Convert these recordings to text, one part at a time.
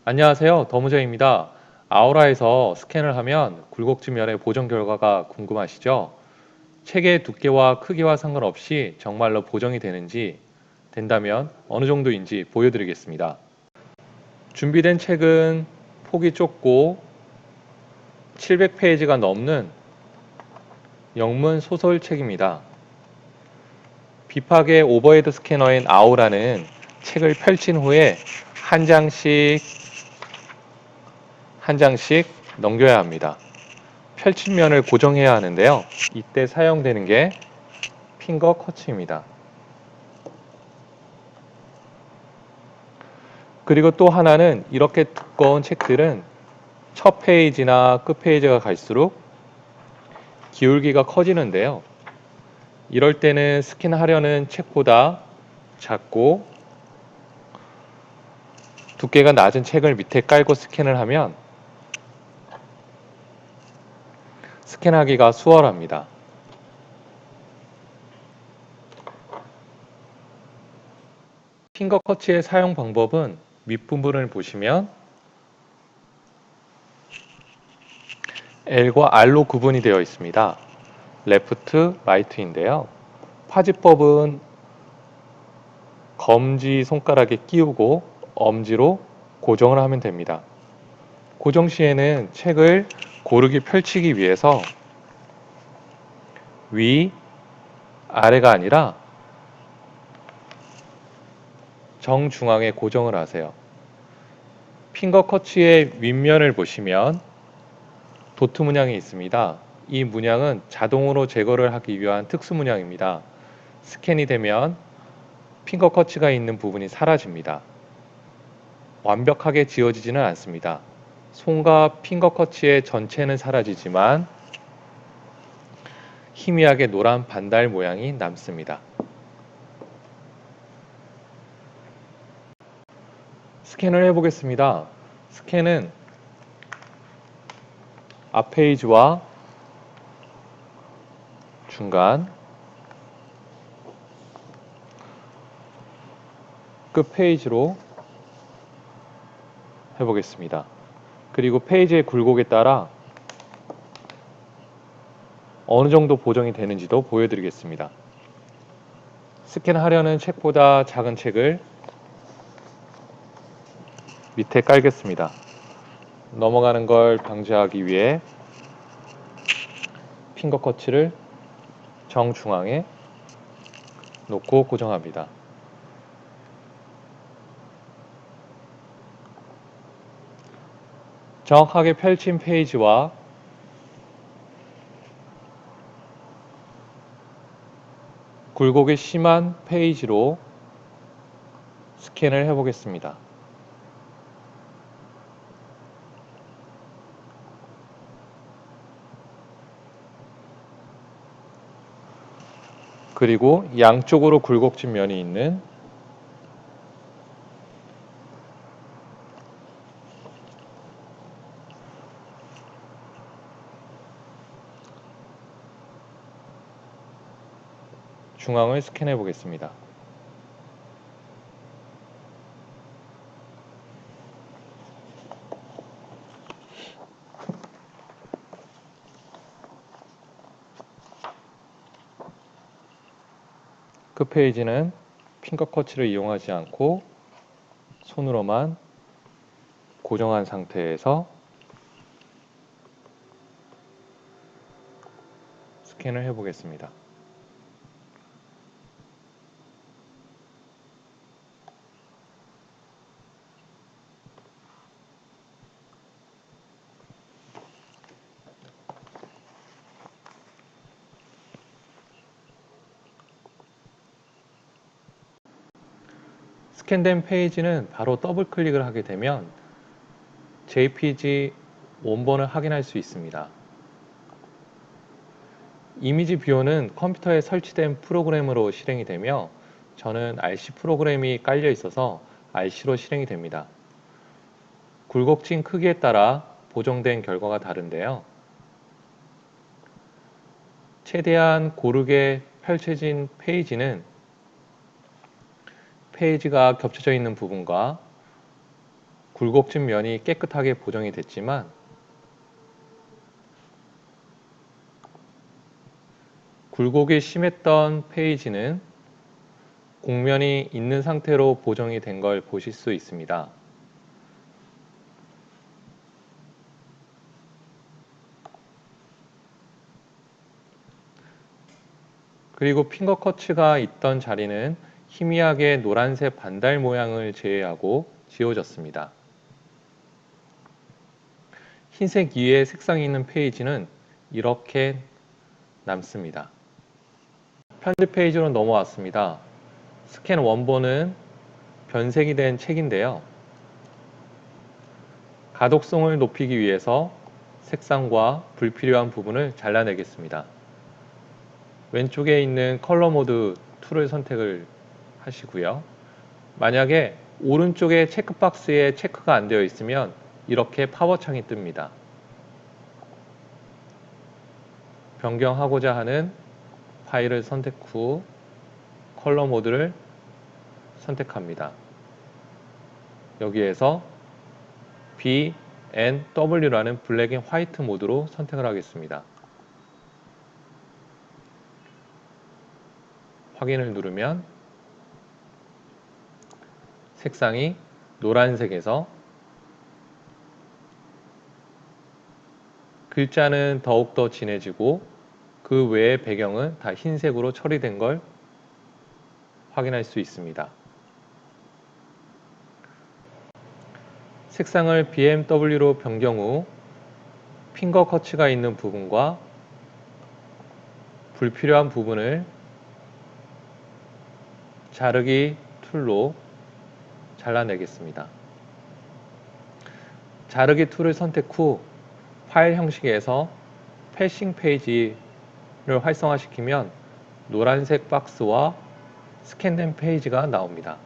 안녕하세요. 더무제입니다. 아우라에서 스캔을 하면 굴곡진 면의 보정 결과가 궁금하시죠? 책의 두께와 크기와 상관없이 정말로 보정이 되는지, 된다면 어느 정도인지 보여드리겠습니다. 준비된 책은 폭이 좁고 700페이지가 넘는 영문 소설책입니다. 비팍의 오버헤드 스캐너인 아우라는 책을 펼친 후에 한 장씩 한 장씩 넘겨야 합니다. 펼친 면을 고정해야 하는데요. 이때 사용되는 게 핑거 커츠입니다. 그리고 또 하나는 이렇게 두꺼운 책들은 첫 페이지나 끝 페이지가 갈수록 기울기가 커지는데요. 이럴 때는 스캔하려는 책보다 작고 두께가 낮은 책을 밑에 깔고 스캔을 하면 스캔하기가 수월합니다. 핑거 커츠의 사용 방법은 밑부분을 보시면 L과 R로 구분이 되어 있습니다. 레프트, 라이트인데요. 파지법은 검지 손가락에 끼우고 엄지로 고정을 하면 됩니다. 고정 시에는 책을 고르게 펼치기 위해서 위, 아래가 아니라 정중앙에 고정을 하세요. 핑거 커츠의 윗면을 보시면 도트 문양이 있습니다. 이 문양은 자동으로 제거를 하기 위한 특수 문양입니다. 스캔이 되면 핑거 커츠가 있는 부분이 사라집니다. 완벽하게 지워지지는 않습니다. 손과 핑거 커츠의 전체는 사라지지만 희미하게 노란 반달 모양이 남습니다. 스캔을 해보겠습니다. 스캔은 앞 페이지와 중간, 끝 페이지로 해보겠습니다. 그리고 페이지의 굴곡에 따라 어느 정도 보정이 되는지도 보여드리겠습니다. 스캔하려는 책보다 작은 책을 밑에 깔겠습니다. 넘어가는 걸 방지하기 위해 핑거 커츠를 정중앙에 놓고 고정합니다. 정확하게 펼친 페이지와 굴곡이 심한 페이지로 스캔을 해보겠습니다. 그리고 양쪽으로 굴곡진 면이 있는 중앙을 스캔해 보겠습니다. 그 페이지는 핑거 커츠를 이용하지 않고 손으로만 고정한 상태에서 스캔을 해보겠습니다. 스캔된 페이지는 바로 더블 클릭을 하게 되면 JPG 원본을 확인할 수 있습니다. 이미지 뷰어는 컴퓨터에 설치된 프로그램으로 실행이 되며 저는 RC 프로그램이 깔려 있어서 RC로 실행이 됩니다. 굴곡진 크기에 따라 보정된 결과가 다른데요. 최대한 고르게 펼쳐진 페이지는 페이지가 겹쳐져 있는 부분과 굴곡진 면이 깨끗하게 보정이 됐지만 굴곡이 심했던 페이지는 곡면이 있는 상태로 보정이 된 걸 보실 수 있습니다. 그리고 핑거 커츠가 있던 자리는 희미하게 노란색 반달 모양을 제외하고 지워졌습니다. 흰색 위에 색상이 있는 페이지는 이렇게 남습니다. 편집 페이지로 넘어왔습니다. 스캔 원본은 변색이 된 책인데요. 가독성을 높이기 위해서 색상과 불필요한 부분을 잘라내겠습니다. 왼쪽에 있는 컬러 모드 툴을 선택을 하시고요. 만약에 오른쪽에 체크박스에 체크가 안 되어 있으면 이렇게 팝업창이 뜹니다. 변경하고자 하는 파일을 선택 후 컬러 모드를 선택합니다. 여기에서 B, N, W라는 블랙 앤 화이트 모드로 선택을 하겠습니다. 확인을 누르면 색상이 노란색에서 글자는 더욱더 진해지고 그 외의 배경은 다 흰색으로 처리된 걸 확인할 수 있습니다. 색상을 BMW로 변경 후 핑거 커츠가 있는 부분과 불필요한 부분을 자르기 툴로 잘라내겠습니다. 자르기 툴을 선택 후 파일 형식에서 패싱 페이지를 활성화시키면 노란색 박스와 스캔된 페이지가 나옵니다.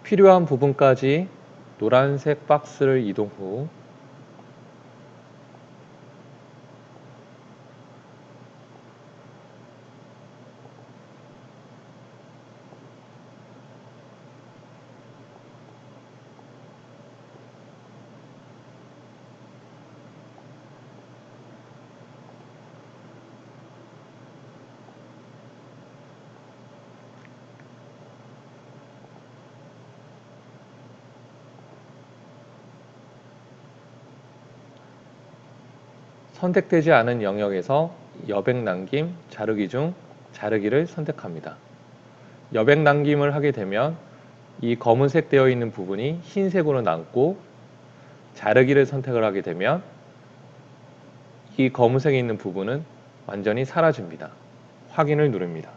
필요한 부분까지 노란색 박스를 이동 후 선택되지 않은 영역에서 여백 남김, 자르기 중 자르기를 선택합니다. 여백 남김을 하게 되면 이 검은색 되어 있는 부분이 흰색으로 남고 자르기를 선택을 하게 되면 이 검은색에 있는 부분은 완전히 사라집니다. 확인을 누릅니다.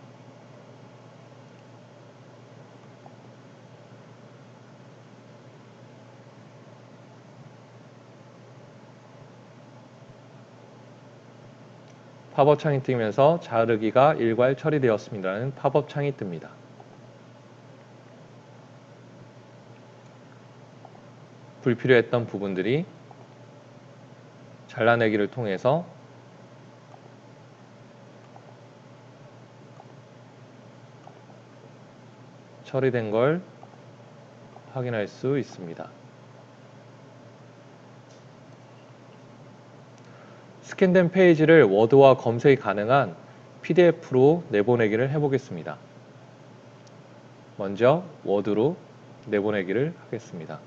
팝업 창이 뜨면서 자르기가 일괄 처리되었습니다라는 팝업 창이 뜹니다. 불필요했던 부분들이 잘라내기를 통해서 처리된 걸 확인할 수 있습니다. 스캔된 페이지를 워드와 검색이 가능한 PDF로 내보내기를 해보겠습니다. 먼저 워드로 내보내기를 하겠습니다.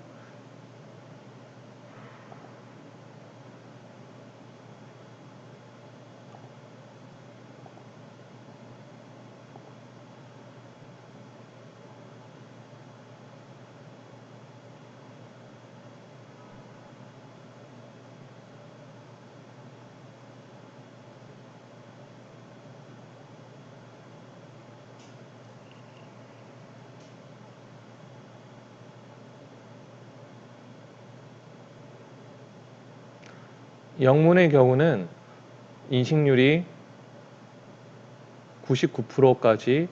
영문의 경우는 인식률이 99%까지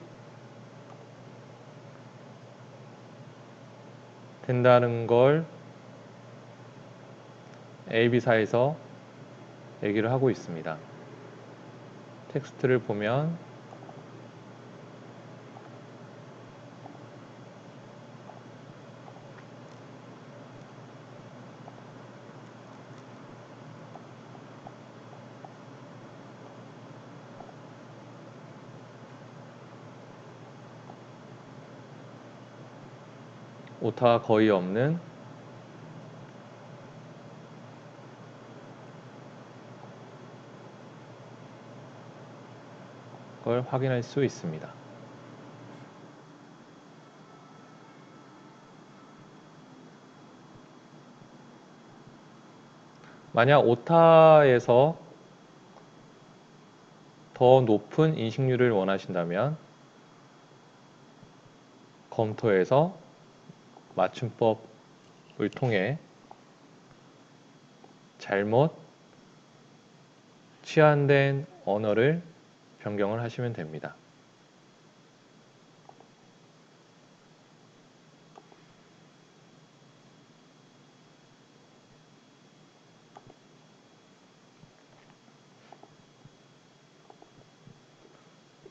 된다는 걸 AB사에서 얘기를 하고 있습니다. 텍스트를 보면 오타가 거의 없는 걸 확인할 수 있습니다. 만약 오타에서 더 높은 인식률을 원하신다면 검토해서 맞춤법을 통해 잘못 치환된 언어를 변경을 하시면 됩니다.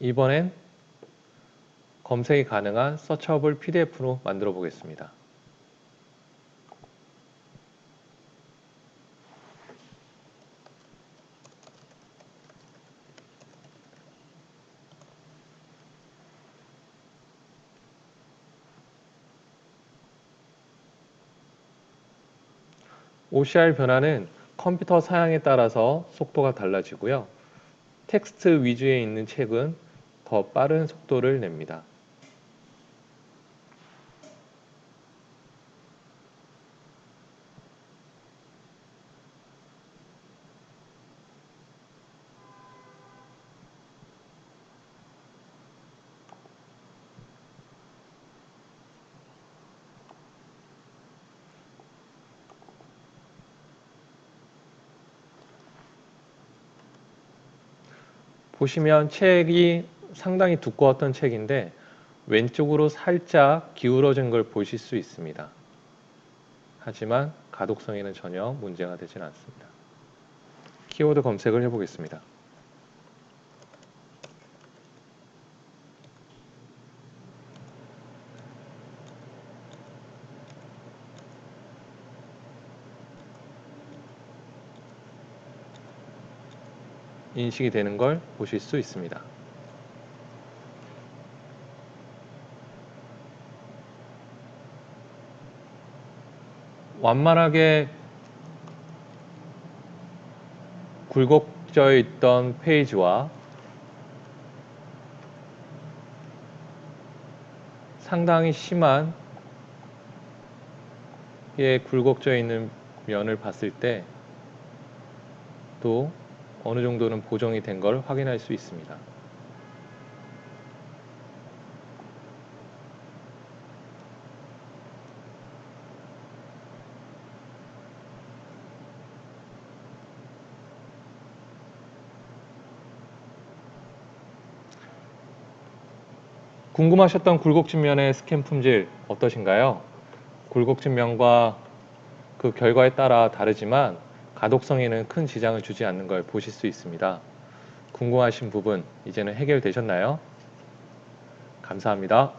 이번엔 검색이 가능한 서처블 PDF로 만들어 보겠습니다. OCR 변화는 컴퓨터 사양에 따라서 속도가 달라지고요. 텍스트 위주에 있는 책은 더 빠른 속도를 냅니다. 보시면 책이 상당히 두꺼웠던 책인데 왼쪽으로 살짝 기울어진 걸 보실 수 있습니다. 하지만 가독성에는 전혀 문제가 되진 않습니다. 키워드 검색을 해보겠습니다. 인식이 되는 걸 보실 수 있습니다. 완만하게 굴곡져 있던 페이지와 상당히 심한 굴곡져 있는 면을 봤을 때 또 어느 정도는 보정이 된 걸 확인할 수 있습니다. 궁금하셨던 굴곡진면의 스캔 품질 어떠신가요? 굴곡진면과 그 결과에 따라 다르지만 가독성에는 큰 지장을 주지 않는 걸 보실 수 있습니다. 궁금하신 부분 이제는 해결되셨나요? 감사합니다.